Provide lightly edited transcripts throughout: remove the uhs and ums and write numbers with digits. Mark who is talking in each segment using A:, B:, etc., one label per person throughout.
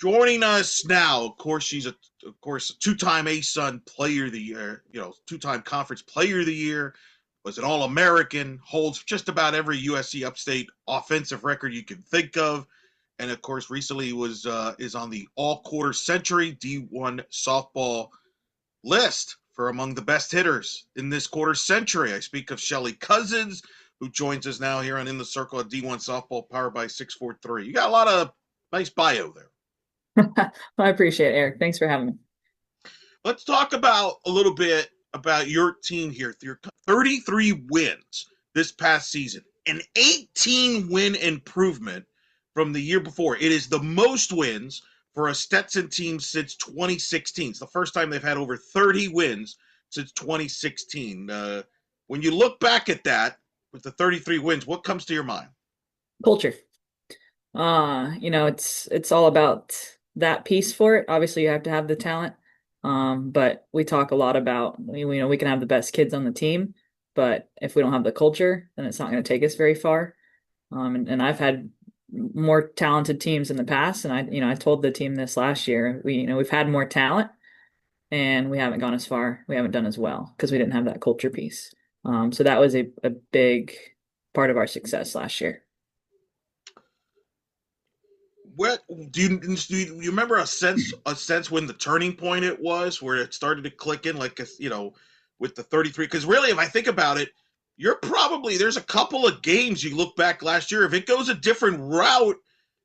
A: Joining us now, of course, she's a two-time ASUN Player of the Year, two-time Conference Player of the Year, was an All-American, holds just about every USC Upstate offensive record you can think of, and of course, recently was is on the All-Quarter Century D1 softball list for among the best hitters in this quarter century. I speak of Shellie Cousins, who joins us now here on In the Circle at D1 softball, powered by 643. You got a lot of nice bio there.
B: I appreciate it, Eric. Thanks for having me.
A: Let's talk about a little bit about your team here. Your 33 wins this past season, an 18 win improvement from the year before. It is the most wins for a Stetson team since 2016. It's the first time they've had over 30 wins since 2016. When you look back at that with the 33 wins, what comes to your mind?
B: Culture. It's all about that piece for it. Obviously, you have to have the talent. But we talk a lot about, we can have the best kids on the team, but if we don't have the culture, then it's not going to take us very far. And I've had more talented teams in the past, and I told the team this last year. We've had more talent, and we haven't gone as far. We haven't done as well because we didn't have that culture piece. So that was a big part of our success last year.
A: What do you remember a sense when the turning point it was where it started to click in, like, with the 33? Because really, if I think about it, there's a couple of games you look back last year, if it goes a different route,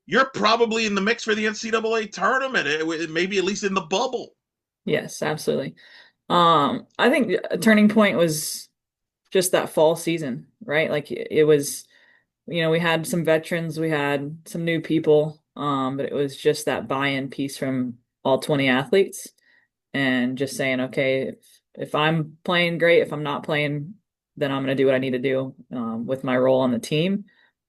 A: you're probably in the mix for the NCAA tournament, maybe at least in the bubble.
B: Yes, absolutely. I think a turning point was just that fall season, right? Like it was, we had some veterans, we had some new people, but it was just that buy-in piece from all 20 athletes and just saying, okay, if I'm playing great, if I'm not playing, then I'm going to do what I need to do with my role on the team.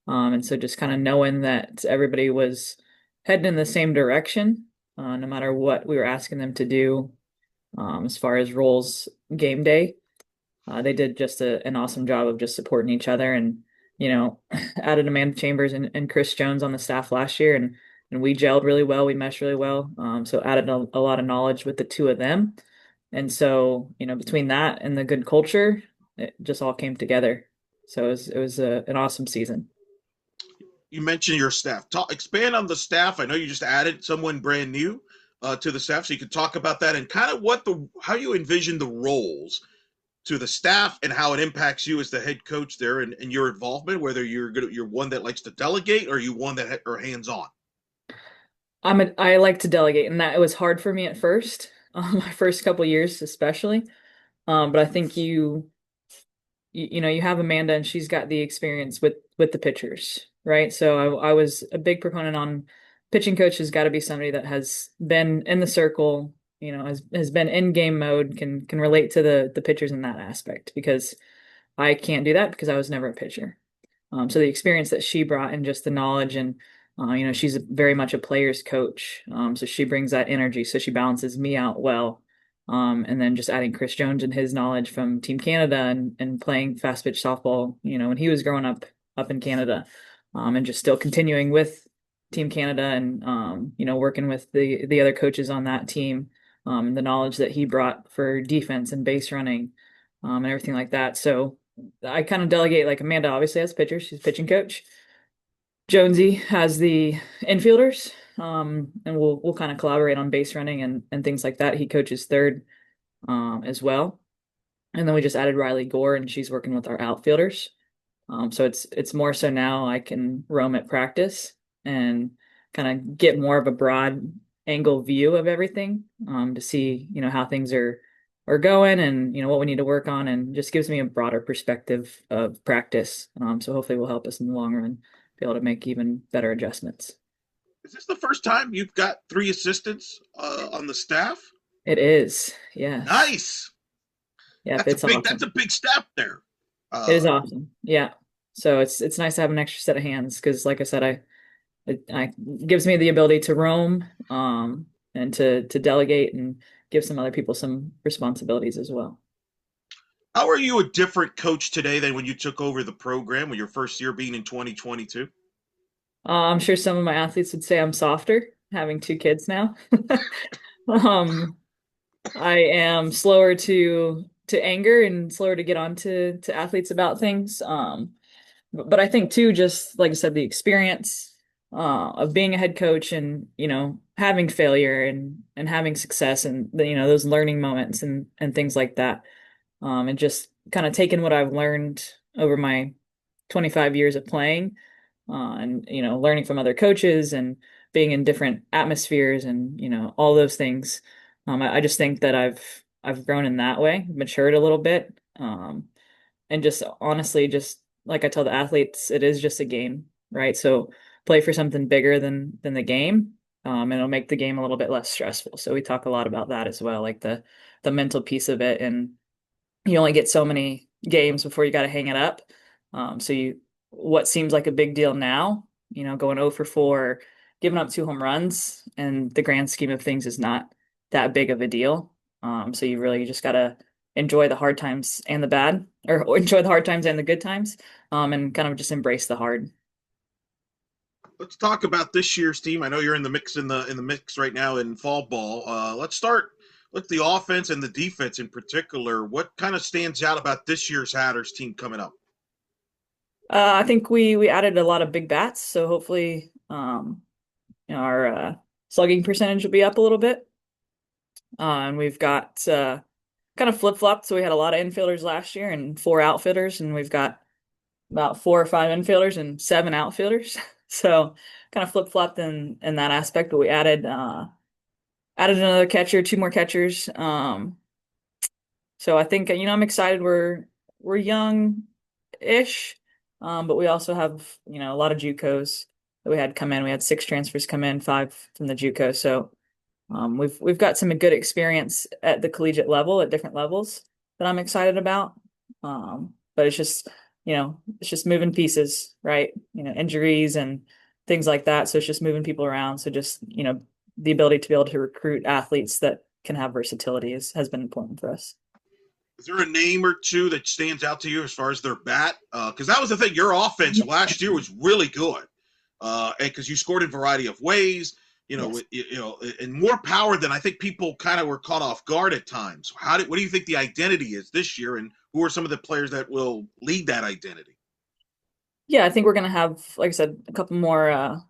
B: And so just kind of knowing that everybody was heading in the same direction, no matter what we were asking them to do as far as roles game day. They did just an awesome job of just supporting each other and, added Amanda Chambers and Chris Jones on the staff last year and we gelled really well. We meshed really well. So added a lot of knowledge with the two of them. And so, between that and the good culture, it just all came together. So it was an awesome season.
A: You mentioned your staff. Expand on the staff. I know you just added someone brand new to the staff, so you could talk about that and kind of how you envision the roles to the staff and how it impacts you as the head coach there and your involvement. Whether you're one that likes to delegate or you one that are hands on.
B: I like to delegate, and that it was hard for me at first, my first couple years especially. But I think you have Amanda, and she's got the experience with the pitchers, right? So I was a big proponent on pitching coach has got to be somebody that has been in the circle, has been in game mode, can relate to the pitchers in that aspect because I can't do that because I was never a pitcher. So the experience that she brought and just the knowledge and she's very much a player's coach. So she brings that energy. So she balances me out well. And then just adding Chris Jones and his knowledge from Team Canada and playing fast pitch softball, when he was growing up in Canada, and just still continuing with Team Canada and working with the other coaches on that team, the knowledge that he brought for defense and base running, and everything like that. So I kind of delegate, like Amanda obviously has pitchers, she's pitching coach. Jonesy has the infielders, and we'll kind of collaborate on base running and things like that. He coaches third, as well. And then we just added Riley Gore, and she's working with our outfielders. So it's more so now I can roam at practice and kind of get more of a broad angle view of everything, to see, how things are going and, what we need to work on, and just gives me a broader perspective of practice. So hopefully will help us in the long run be able to make even better adjustments.
A: Is this the first time you've got three assistants on the staff?
B: It is. Yes.
A: Nice.
B: Yep,
A: That's a
B: it's
A: big. That's
B: awesome.
A: a big step there.
B: It is
A: Uh,
B: awesome. Yeah. So it's nice to have an extra set of hands because, like I said, I gives me the ability to roam, and to delegate and give some other people some responsibilities as well.
A: how are you a different coach today than when you took over the program, when your first year being in 2022?
B: I'm sure some of my athletes would say I'm softer. having two kids now. Um, I am slower to anger and slower to get on to athletes about things. But I think too, just like I said, the experience of being a head coach and having failure and having success and those learning moments and things like that, and just kind of taking what I've learned over my 25 years of playing, and learning from other coaches and being in different atmospheres and all those things. I just think that I've grown in that way, matured a little bit, and just honestly, just like I tell the athletes, it is just a game, right? So play for something bigger than the game, and it'll make the game a little bit less stressful. So we talk a lot about that as well, like the mental piece of it, and you only get so many games before you got to hang it up. So what seems like a big deal now, going 0 for 4, giving up 2 home runs, and the grand scheme of things is not that big of a deal. So you really just got to enjoy the hard times and the bad, or enjoy the hard times and the good times, and kind of just embrace the hard.
A: Let's talk about this year's team. I know you're in the mix in the mix right now in fall ball. Let's start with the offense and the defense in particular. What kind of stands out about this year's Hatters team coming up?
B: I think we added a lot of big bats, so hopefully, our slugging percentage will be up a little bit. And we've got kind of flip-flopped. So we had a lot of infielders last year and 4 outfielders, and we've got about 4 or 5 infielders and 7 outfielders. So kind of flip-flopped in that aspect. But we added another catcher, 2 more catchers. So I think I'm excited. We're young-ish, but we also have a lot of JUCOs that we had come in. We had 6 transfers come in, 5 from the JUCO. So we've got some good experience at the collegiate level at different levels that I'm excited about. But it's just moving pieces, right? Injuries and things like that. So it's just moving people around. So just the ability to be able to recruit athletes that can have versatility has been important for us.
A: Is there a name or two that stands out to you as far as their bat? Because that was the thing. Your offense last year was really good, and because you scored in a variety of ways,
B: Yes.
A: and more power than I think people kind of were caught off guard at times. What do you think the identity is this year, and who are some of the players that will lead that identity?
B: Yeah, I think we're gonna have, like I said, a couple more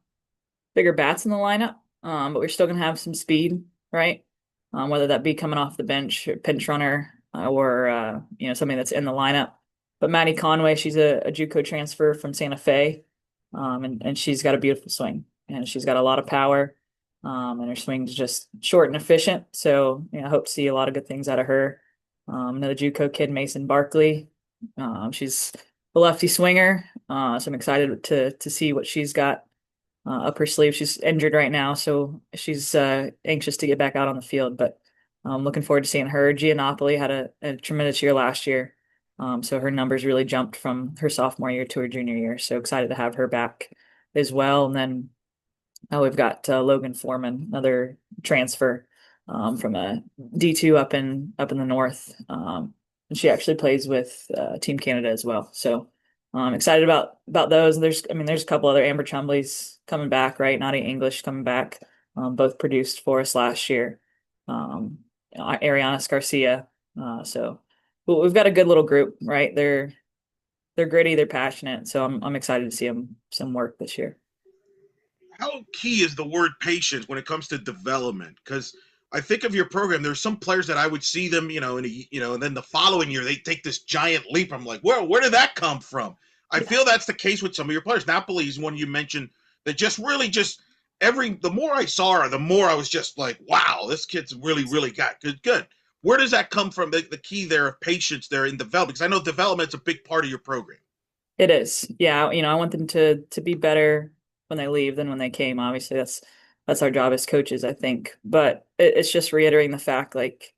B: bigger bats in the lineup, but we're still gonna have some speed, right? Whether that be coming off the bench, or pinch runner, or something that's in the lineup. But Maddie Conway, she's a JUCO transfer from Santa Fe, and she's got a beautiful swing, and she's got a lot of power, and her swing's just short and efficient. So I hope to see a lot of good things out of her. Another JUCO kid, Mason Barkley, she's a lefty swinger, so I'm excited to see what she's got up her sleeve. She's injured right now, so she's anxious to get back out on the field. But I'm looking forward to seeing her. Giannopoli had a tremendous year last year, so her numbers really jumped from her sophomore year to her junior year. So excited to have her back as well. And then we've got Logan Foreman, another transfer from a D2 up in the north, and she actually plays with Team Canada as well. So excited about those. There's a couple other Amber Chumleys coming back, right? Naughty English coming back, both produced for us last year. Ariana Garcia. So we've got a good little group, right? They're gritty, they're passionate. So I'm excited to see them some work this year.
A: How key is the word patience when it comes to development? Because I think of your program, there's some players that I would see them, and then the following year they take this giant leap. I'm like, where did that come from? I
B: Yeah,
A: feel that's the case with some of your players. Napoli is one you mentioned that just really just the more I saw her, the more I was just like, wow, this kid's really got good. Where does that come from? The key there of patience there in development, because I know development's a big part of your program.
B: it is. Yeah, I want them to be better when they leave than when they came. Obviously, that's our job as coaches, I think. But it's just reiterating the fact, like,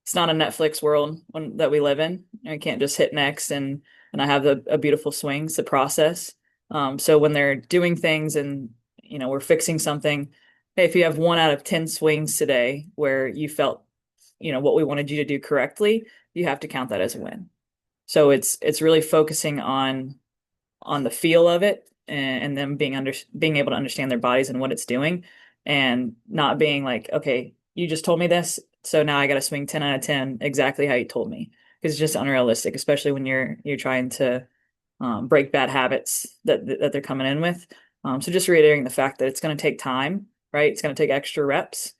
B: it's not a Netflix world that we live in. I can't just hit next and I have a beautiful swing. It's a process. So when they're doing things and we're fixing something, hey, if you have 1 out of 10 swings today where you felt what we wanted you to do correctly, you have to count that as a win. So it's really focusing on the feel of it and them being able to understand their bodies and what it's doing, and not being like, okay, you just told me this, so now I got to swing 10 out of 10 exactly how you told me. Because it's just unrealistic, especially when you're trying to break bad habits that they're coming in with. So just reiterating the fact that it's going to take time, right? It's going to take extra reps,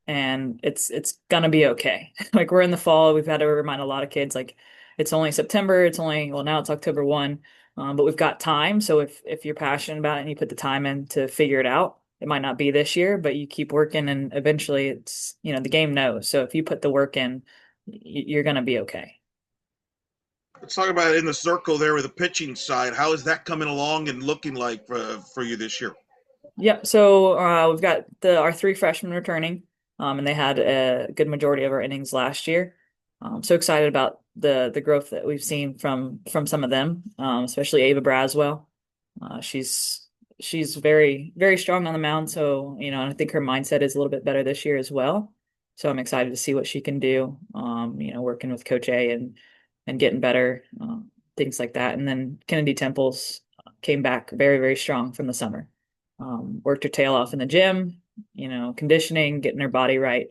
B: and it's gonna be okay. Like we're in the fall, we've had to remind a lot of kids like it's only September, it's only well now it's October 1, but we've got time. So if you're passionate about it and you put the time in to figure it out, it might not be this year, but you keep working and eventually it's the game knows. So if you put the work in, you're gonna be okay.
A: Let's talk about it in the circle there with the pitching side. How is that coming along and looking like for you this year?
B: Yep. So we've got our three freshmen returning, and they had a good majority of our innings last year. So excited about the growth that we've seen from some of them, especially Ava Braswell. She's very very strong on the mound. So and I think her mindset is a little bit better this year as well. So I'm excited to see what she can do. Working with Coach A and getting better, things like that. And then Kennedy Temples came back very very strong from the summer. Worked her tail off in the gym, conditioning, getting her body right.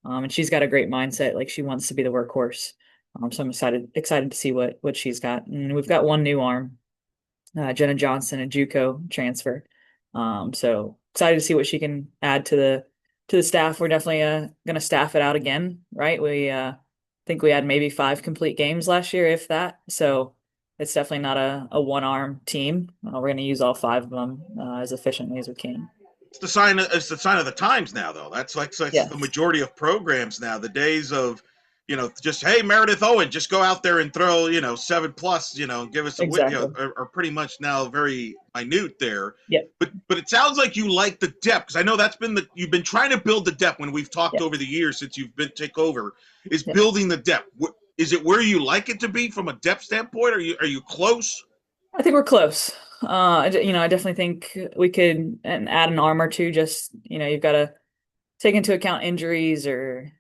B: And she's got a great mindset. Like she wants to be the workhorse. So I'm excited to see what she's got. And we've got one new arm, Jenna Johnson, a JUCO transfer. So excited to see what she can add to the staff. We're definitely going to staff it out again, right? We think we had maybe 5 complete games last year, if that. So it's definitely not a one arm team. We're going to use all 5 of them as efficiently as we can.
A: It's the sign of the times now, though. That's the
B: Yes,
A: majority of programs now. The days of, just hey Meredith Owen, just go out there and throw 7 plus, and give us
B: exactly.
A: are pretty much now very minute there.
B: Yep.
A: But it sounds like you like the depth because I know that's been you've been trying to build the depth when we've talked
B: Yep.
A: over the years since you've been take over is
B: Yep.
A: building the depth. Is it where you like it to be from a depth standpoint? Are you close?
B: I think we're close. I definitely think we could and add an arm or two. Just you've got to take into account injuries or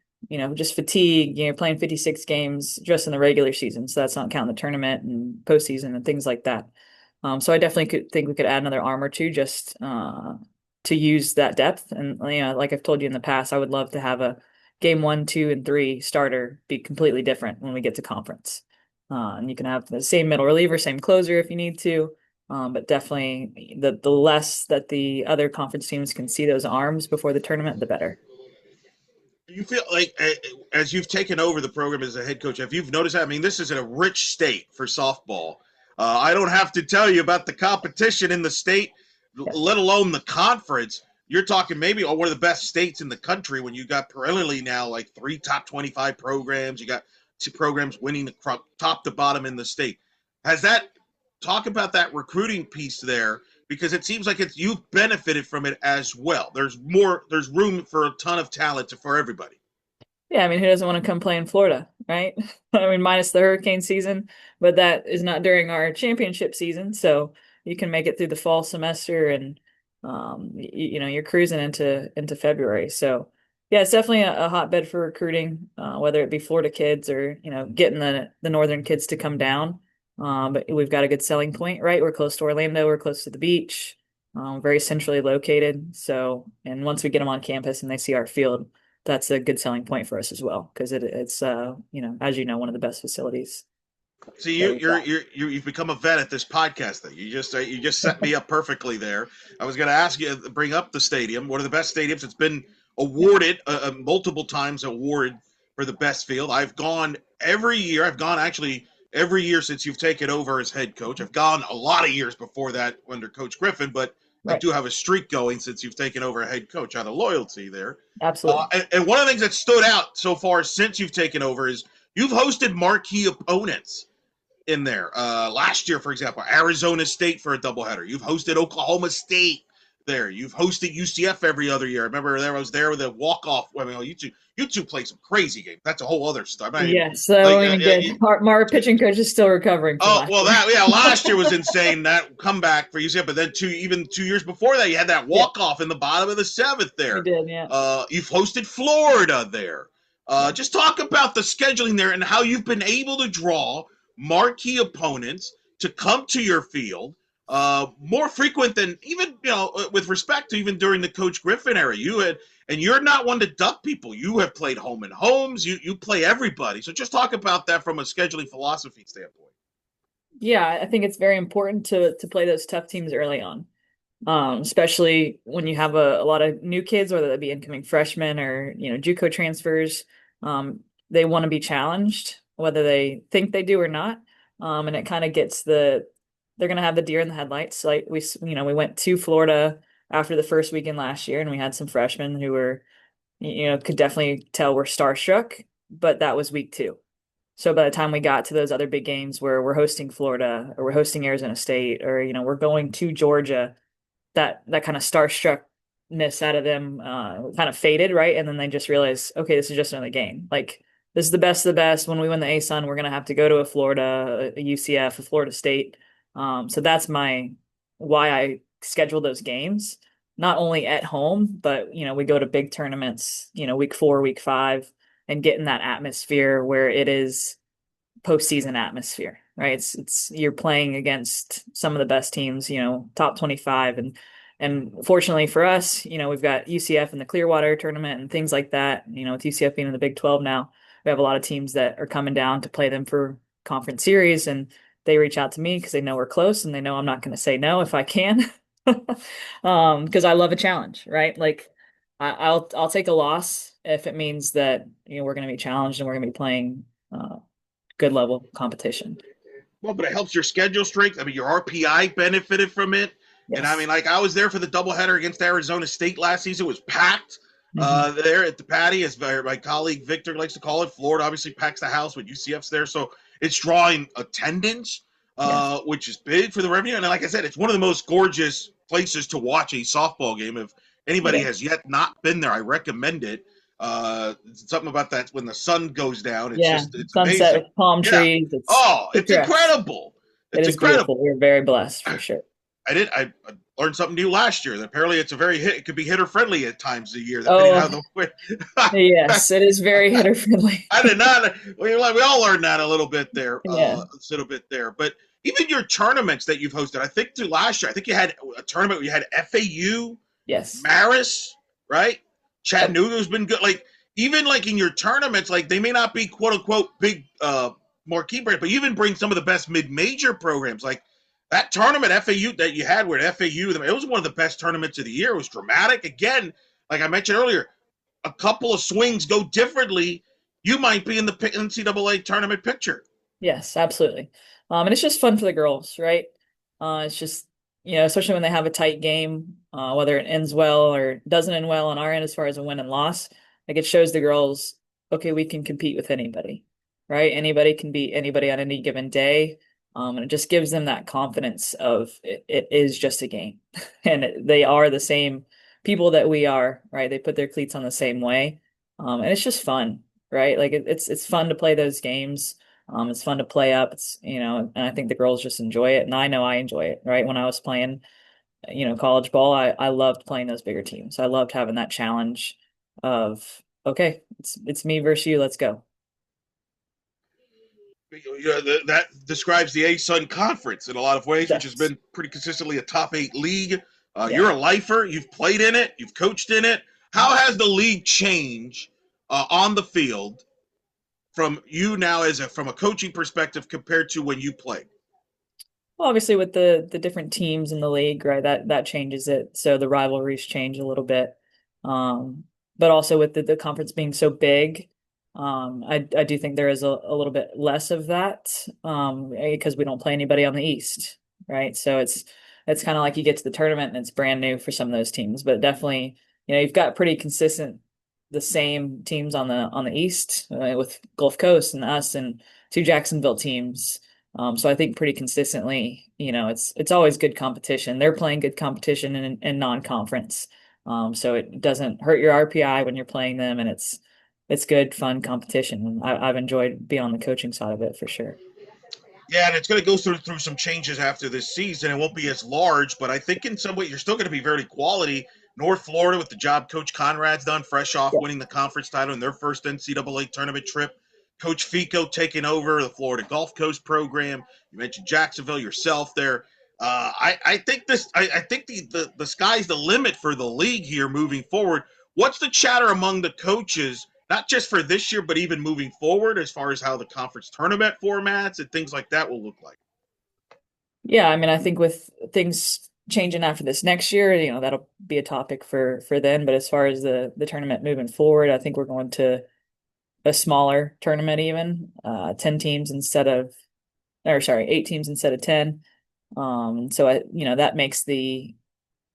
B: just fatigue. Playing 56 games just in the regular season, so that's not counting the tournament and postseason and things like that. So I definitely could think we could add another arm or two just to use that depth. And like I've told you in the past, I would love to have a game 1, 2, and 3 starter be completely different when we get to conference. And you can have the same middle reliever, same closer if you need to. But definitely the less that the other conference teams can see those arms before the tournament, the better.
A: You feel like as you've taken over the program as a head coach, have you noticed that? I mean, this is a rich state for softball. I don't have to tell you about the competition in the state,
B: Yeah.
A: let alone the conference. You're talking maybe one of the best states in the country when you got perennially now like 3 top 25 programs. You got 2 programs winning the top to bottom in the state. Has that talk about that recruiting piece there? Because it seems like you've benefited from it as well. There's room for a ton of talent for everybody.
B: Yeah, I mean, who doesn't want to come play in Florida, right? I mean, minus the hurricane season, but that is not during our championship season, so you can make it through the fall semester, and you're cruising into February. So, yeah, it's definitely a hotbed for recruiting, whether it be Florida kids or getting the northern kids to come down. But we've got a good selling point, right? We're close to Orlando, we're close to the beach, very centrally located. So, and once we get them on campus and they see our field, that's a good selling point for us as well because it's as one of the best facilities
A: See,
B: that
A: you,
B: we've
A: you're
B: got.
A: you've become a vet at this podcast thing. You just set me up perfectly there. I was going to ask you to bring up the stadium, one of the best stadiums. It's been
B: Yeah,
A: awarded multiple times, awarded for the best field. I've gone every year. I've gone actually every year since you've taken over as head coach. I've gone a lot of years before that under Coach Griffin, but I
B: right.
A: do have a streak going since you've taken over a head coach out of loyalty there.
B: Absolutely.
A: And one of the things that stood out so far since you've taken over is you've hosted marquee opponents in there. Last year, for example, Arizona State for a doubleheader. You've hosted Oklahoma State there. You've hosted UCF every other year. I remember I was there with a walk-off. I mean, you two play some crazy games. That's a whole other stuff. I mean,
B: Yes, I
A: like,
B: won't even get our pitching coach is still recovering from
A: oh
B: last
A: well,
B: year.
A: last year was insane. That comeback for UCF, but then 2 years before that, you had that
B: Yeah,
A: walk-off in the bottom of the seventh
B: we
A: there.
B: did. Yeah,
A: You've hosted Florida there.
B: yeah.
A: Just talk about the scheduling there and how you've been able to draw marquee opponents to come to your field. more frequent than even, with respect to even during the Coach Griffin era. And you're not one to duck people. You have played home and homes. You play everybody. So just talk about that from a scheduling philosophy standpoint.
B: Yeah, I think it's very important to play those tough teams early on. Especially when you have a lot of new kids, whether that be incoming freshmen or, JUCO transfers. They want to be challenged, whether they think they do or not. And it kind of gets they're going to have the deer in the headlights. Like we went to Florida after the first weekend last year, and we had some freshmen who were, could definitely tell we're starstruck, but that was week 2. So by the time we got to those other big games where we're hosting Florida or we're hosting Arizona State or, we're going to Georgia, that kind of starstruckness out of them kind of faded, right? And then they just realized, okay, this is just another game. Like this is the best of the best. When we win the ASUN, we're gonna have to go to a Florida, a UCF, a Florida State. So that's my why I schedule those games, not only at home, but we go to big tournaments, week 4, week 5, and get in that atmosphere where it is postseason atmosphere, right? It's you're playing against some of the best teams, top 25, and fortunately for us, we've got UCF in the Clearwater tournament and things like that. With UCF being in the Big 12 now, we have a lot of teams that are coming down to play them for conference series, and they reach out to me because they know we're close and they know I'm not going to say no if I can. Because I love a challenge, right? Like I'll take a loss if it means that we're going to be challenged and we're going to be playing good level competition.
A: Well, but it helps your schedule strength. I mean, your RPI benefited from it. And I mean,
B: Yes.
A: like I was there for the doubleheader against Arizona State last season. It was packed
B: Hmm.
A: there at the Patty, as my colleague Victor likes to call it. Florida obviously packs the house with UCF's there, so it's drawing attendance,
B: Yes.
A: which is big for the revenue. And like I said, it's one of the most gorgeous places to watch a softball game. If
B: It
A: anybody
B: is.
A: has yet not been there, I recommend it. Something about that when the sun goes down,
B: Yeah.
A: it's
B: Sunset
A: amazing.
B: with palm
A: Yeah.
B: trees. It's
A: Oh, it's
B: picturesque.
A: incredible.
B: It
A: It's
B: is beautiful.
A: incredible.
B: We're very blessed for sure.
A: I learned something new last year. That apparently it's a very hit. It could be hitter friendly at times of the year, depending on
B: Oh,
A: how the wind.
B: yes. It is very hitter friendly.
A: I did not. We all learned that a little bit there,
B: Yeah.
A: But even your tournaments that you've hosted, I think through last year, I think you had a tournament where you had FAU,
B: Yes.
A: Marist, right?
B: Yep.
A: Chattanooga's been good. Like even like in your tournaments, like they may not be quote unquote big marquee brands, but you even bring some of the best mid major programs. Like that tournament FAU that you had where FAU, it was one of the best tournaments of the year. It was dramatic. Again, like I mentioned earlier, a couple of swings go differently, you might be in the NCAA tournament picture.
B: Yes, absolutely. And it's just fun for the girls, right? It's just, especially when they have a tight game, whether it ends well or doesn't end well on our end as far as a win and loss, like it shows the girls, okay, we can compete with anybody, right? Anybody can beat anybody on any given day. And it just gives them that confidence of it is just a game. And they are the same people that we are, right? They put their cleats on the same way. And it's just fun, right? Like it's fun to play those games. It's fun to play up. And I think the girls just enjoy it, and I know I enjoy it. Right? When I was playing, college ball, I loved playing those bigger teams. I loved having that challenge of, okay, it's me versus you. Let's go.
A: That describes the ASUN conference in a lot of ways, which has
B: Yes.
A: been pretty consistently a top 8 league.
B: Yeah.
A: You're a lifer. You've played in it. You've coached in it. How has the league changed on the field from you now from a coaching perspective compared to when you played?
B: Well, obviously with the different teams in the league, right? That changes it. So the rivalries change a little bit. Um, but also with the conference being so big, I do think there is a little bit less of that, because we don't play anybody on the East, right? So it's kind of like you get to the tournament and it's brand new for some of those teams, but definitely, you've got pretty consistent the same teams on the East, with Gulf Coast and us and 2 Jacksonville teams. So I think pretty consistently, it's always good competition. They're playing good competition in non-conference. So it doesn't hurt your RPI when you're playing them, and it's good, fun competition. And I've enjoyed being on the coaching side of it for sure.
A: Yeah, and it's going to go through some changes after this season. It won't be as large, but I think in some way you're still going to be very quality. North Florida with the job Coach Conrad's done, fresh off
B: Yeah.
A: winning the conference title in their first NCAA tournament trip. Coach Fico taking over the Florida Gulf Coast program. You mentioned Jacksonville yourself there. I think I think the sky's the limit for the league here moving forward. What's the chatter among the coaches, not just for this year, but even moving forward, as far as how the conference tournament formats and things like that will look like?
B: Yeah, I mean, I think with things changing after this next year, that'll be a topic for then. But as far as the tournament moving forward, I think we're going to a smaller tournament, even 10 teams instead of, or sorry, 8 teams instead of 10. So that makes the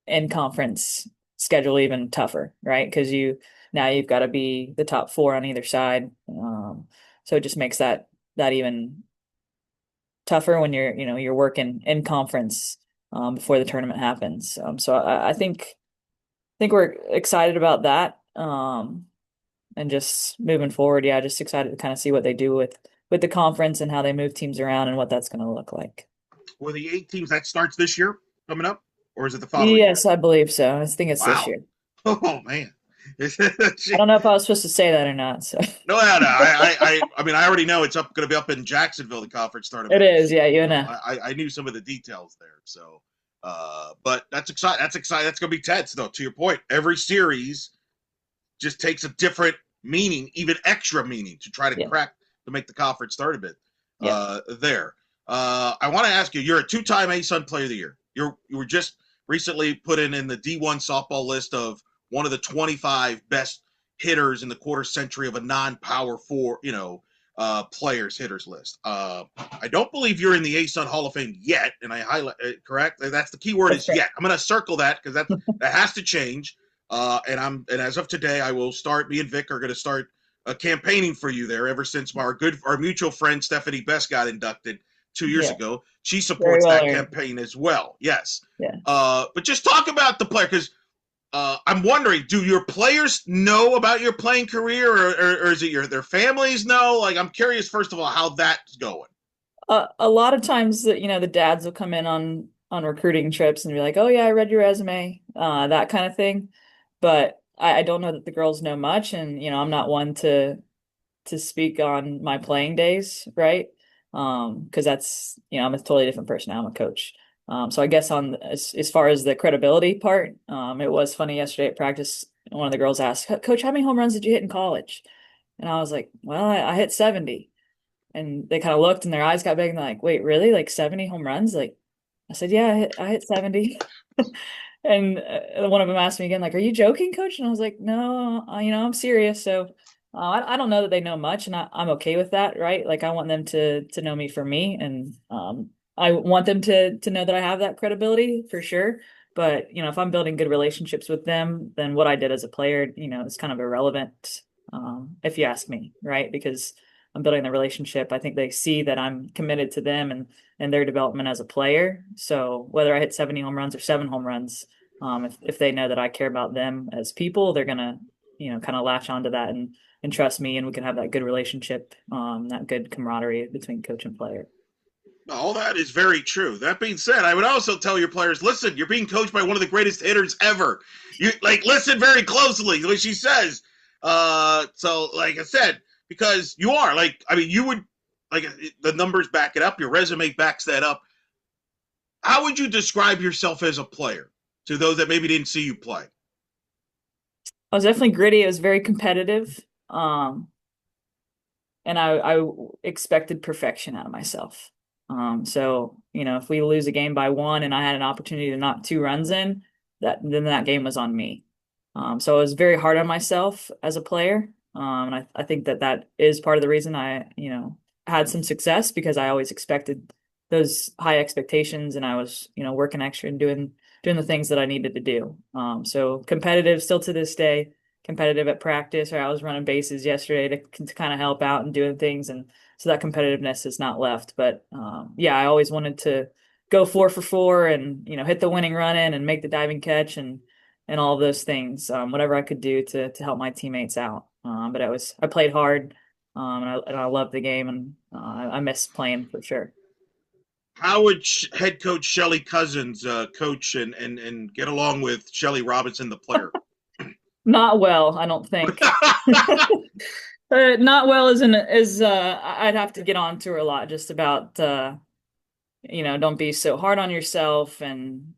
B: in conference schedule even tougher, right? Because now you've got to be the top four on either side. So it just makes that even tougher when you're working in conference before the tournament happens. So I think we're excited about that. And just moving forward, yeah, just excited to kind of see what they do with the conference and how they move teams around and what that's going to look like.
A: Were the 8 teams that starts this year coming up, or is it the following year?
B: Yes, I believe so. I think it's this
A: Wow.
B: year.
A: Oh man.
B: I don't know if I was supposed to say that or not. So
A: No, no, no. I mean, I already know it's going to be up in Jacksonville, the conference
B: it
A: tournament
B: is,
A: this
B: yeah,
A: year.
B: you and
A: So
B: I.
A: I knew some of the details there. So, but that's exciting. That's exciting. That's going to be tense, though. To your point, every series just takes a different meaning, even extra meaning, to try to
B: Yeah,
A: crack to make the conference tournament.
B: yeah.
A: There. I want to ask you. You're a two-time ASUN Player of the Year. You were just recently put in the D1 softball list of one of the 25 best hitters in the quarter century of a non-power four, players hitters list. I don't believe you're in the ASUN Hall of Fame yet, and I highlight correct. That's the key word
B: That's
A: is
B: correct.
A: yet. I'm going to circle that because that has to change. And as of today, I will start. Me and Vic are going to start campaigning for you there. Ever since our mutual friend Stephanie Best got inducted 2 years
B: Yeah,
A: ago, she
B: very
A: supports
B: well
A: that
B: earned.
A: campaign as well. Yes.
B: Yeah.
A: But just talk about the player because I'm wondering, do your players know about your playing career, or is it their families know? Like, I'm curious, first of all, how that's going.
B: A lot of times the dads will come in on recruiting trips and be like, "Oh yeah, I read your resume," that kind of thing. But I don't know that the girls know much, and I'm not one to speak on my playing days, right? Because that's, I'm a totally different person now. I'm a coach. So I guess as far as the credibility part, it was funny yesterday at practice. One of the girls asked, "Coach, how many home runs did you hit in college?" And I was like, "Well, I hit 70." And they kind of looked and their eyes got big and they're like, "Wait, really? Like 70 home runs?" Like I said, "Yeah, I hit 70." And one of them asked me again, like, "Are you joking, coach?" And I was like, "No, I'm serious." So I don't know that they know much, and I'm okay with that, right? Like I want them to know me for me, and I want them to know that I have that credibility for sure. But if I'm building good relationships with them, then what I did as a player, is kind of irrelevant, if you ask me, right? Because I'm building the relationship. I think they see that I'm committed to them and their development as a player. So whether I hit 70 home runs or 7 home runs, if they know that I care about them as people, they're gonna, kind of latch onto that and trust me, and we can have that good relationship, that good camaraderie between coach and player.
A: All that is very true. That being said, I would also tell your players, listen, you're being coached by one of the greatest hitters ever. You listen very closely what she says. So like I said, because you are I mean, you would like the numbers back it up. Your resume backs that up. How would you describe yourself as a player to those that maybe didn't see you play?
B: I was definitely gritty. It was very competitive. And I expected perfection out of myself. So if we lose a game by one and I had an opportunity to knock 2 runs in, then that game was on me. So I was very hard on myself as a player. And I think that is part of the reason I, had some success because I always expected those high expectations and I was, working extra and doing the things that I needed to do. So competitive still to this day, competitive at practice, or I was running bases yesterday to kind of help out and doing things. And so that competitiveness is not left. But yeah, I always wanted to go 4 for 4 and, hit the winning run in and make the diving catch and all of those things, whatever I could do to help my teammates out. But I played hard, and I loved the game, and I miss playing for sure.
A: How would head coach Shellie Cousins coach and get along with Shellie Robinson, the player?
B: Not well, I don't think. Not well as I'd have to get on to her a lot just about don't be so hard on yourself. And,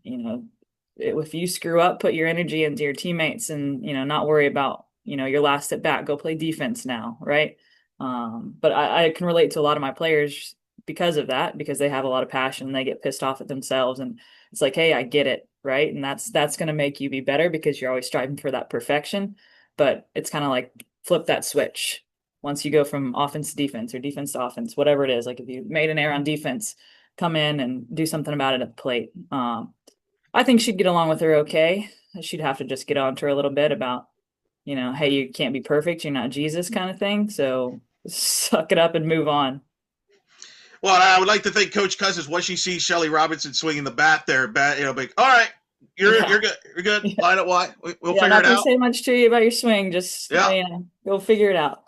B: if you screw up, put your energy into your teammates and, not worry about, your last at bat, go play defense now, right? But I can relate to a lot of my players because of that, because they have a lot of passion. They get pissed off at themselves, and it's like, hey, I get it, right? And that's going to make you be better because you're always striving for that perfection. But it's kind of like flip that switch once you go from offense to defense or defense to offense, whatever it is. Like if you made an error on defense, come in and do something about it at the plate. I think she'd get along with her okay. She'd have to just get on to her a little bit about, hey, you can't be perfect. You're not Jesus kind of thing. So suck it up and move on.
A: Well, I would like to think Coach Cousins, once she sees Shellie Robinson swinging the bat there, like, all right, you're
B: Yeah.
A: good, you're good.
B: Yeah.
A: Line it wide. We'll
B: Yeah.
A: figure
B: Not
A: it
B: going to
A: out.
B: say much to you about your swing. Just,
A: Yeah.
B: go figure it out.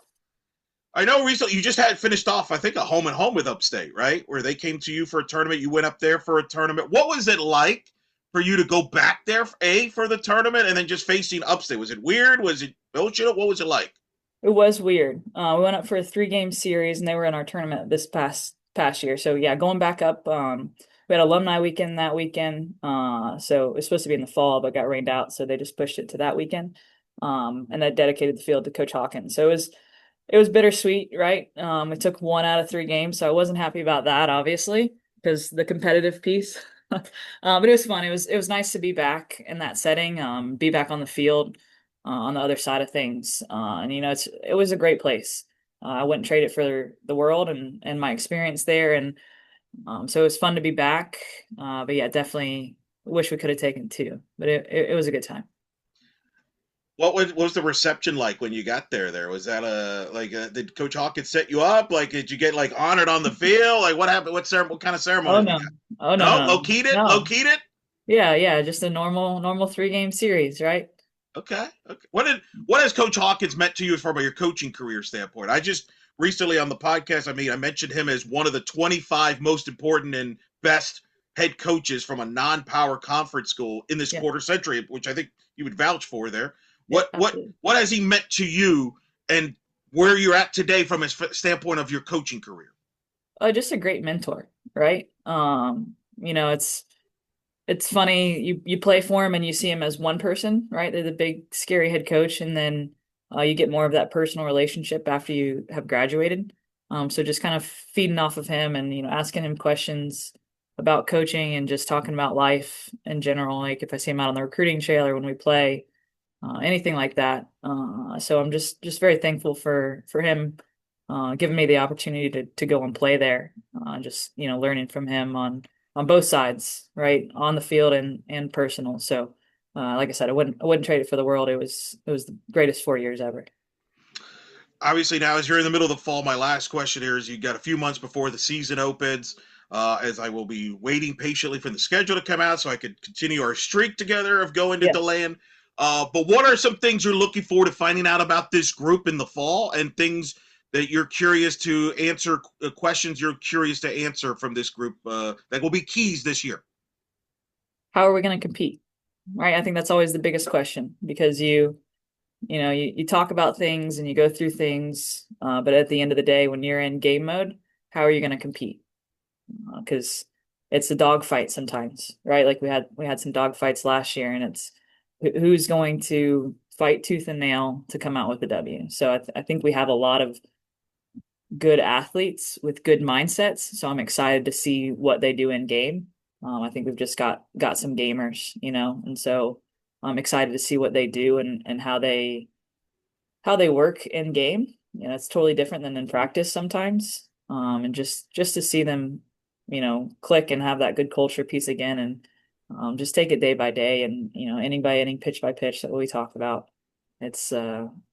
A: I know recently you just had finished off, I think, a home and home with Upstate, right? Where they came to you for a tournament. You went up there for a tournament. What was it like for you to go back there, for the tournament, and then just facing Upstate? Was it weird? Was it bullshit? What was it like?
B: It was weird. We went up for a 3-game series, and they were in our tournament this past year. So yeah, going back up. We had alumni weekend that weekend. So it was supposed to be in the fall, but got rained out, so they just pushed it to that weekend. And that dedicated the field to Coach Hawkins. So it was bittersweet, right? We took 1 out of 3 games, so I wasn't happy about that, obviously, because the competitive piece. But it was fun. It was nice to be back in that setting, be back on the field, on the other side of things. And it was a great place. I wouldn't trade it for the world and my experience there. And so it was fun to be back. But yeah, definitely wish we could have taken 2. But it was a good time.
A: What was the reception like when you got there? Was that did Coach Hawkins set you up? Like, did you get like honored on the field? Like, what happened? What kind of
B: Oh
A: ceremony we
B: no.
A: got?
B: Oh no,
A: No,
B: no,
A: low keyed it, low
B: no.
A: keyed it.
B: Yeah, yeah, just a normal 3-game series, right?
A: Okay. Okay. What has Coach Hawkins meant to you from your coaching career standpoint? I just recently on the podcast, I mentioned him as one of the 25 most important and best head coaches from a non-power conference school in this
B: Yeah,
A: quarter century, which I think you would vouch for there.
B: yeah,
A: What
B: absolutely.
A: what has he meant to you, and where you're at today from his standpoint of your coaching career?
B: Just a great mentor, right? It's funny you play for him and you see him as one person, right? They're the big scary head coach, and then you get more of that personal relationship after you have graduated. So just kind of feeding off of him and asking him questions about coaching and just talking about life in general. Like if I see him out on the recruiting trail or when we play, anything like that. So I'm just very thankful for him giving me the opportunity to go and play there. Just learning from him on both sides, right, on the field and personal. So like I said, I wouldn't trade it for the world. It was the greatest 4 years ever.
A: Obviously, now as you're in the middle of the fall, my last question here is: you got a few months before the season opens. As I will be waiting patiently for the schedule to come out so I could continue our streak together of going to
B: Yeah.
A: DeLand. But what are some things you're looking forward to finding out about this group in the fall, and things that you're curious to answer, questions you're curious to answer from this group that will be keys this year?
B: How are we going to compete? Right. I think that's always the biggest question because you talk about things and you go through things, but at the end of the day, when you're in game mode, how are you going to compete? Because it's a dogfight sometimes, right? Like we had some dogfights last year, and it's who's going to fight tooth and nail to come out with the W. So I think we have a lot of good athletes with good mindsets. So I'm excited to see what they do in game. I think we've just got some gamers, and so I'm excited to see what they do and how they work in game. It's totally different than in practice sometimes. And just to see them, click and have that good culture piece again, and just take it day by day, and inning by inning, pitch by pitch that we talk about. It's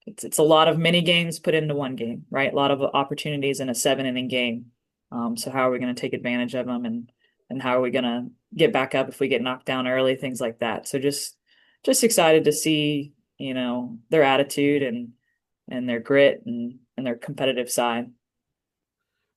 B: it's a lot of mini games put into one game, right? A lot of opportunities in a 7-inning game. So how are we going to take advantage of them, and how are we going to get back up if we get knocked down early, things like that. So just excited to see their attitude and their grit and their competitive side.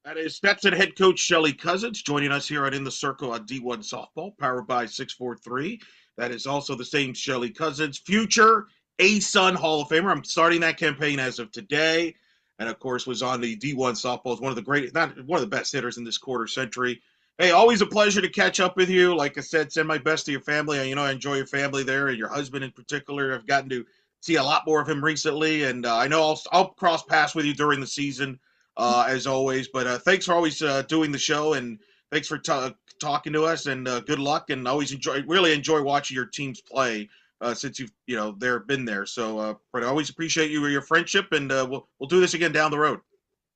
A: That is Stetson head coach Shellie Cousins joining us here on In the Circle on D1 Softball, powered by 643. That is also the same Shellie Cousins, future A-Sun Hall of Famer. I'm starting that campaign as of today. And of course, was on the D1 Softball, is one of the great, not one of the best hitters in this quarter century. Hey, always a pleasure to catch up with you. Like I said, send my best to your family. You know, I enjoy your family there and your husband in particular. I've gotten to see a lot more of him recently, and I know I'll cross paths with you during the season, as always. But thanks for always doing the show, and thanks for talking to us. And good luck. And always really enjoy watching your teams play since you've they've been there. So, but I always appreciate your friendship, and we'll do this again down the road.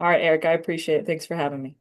B: All right, Eric, I appreciate it. Thanks for having me.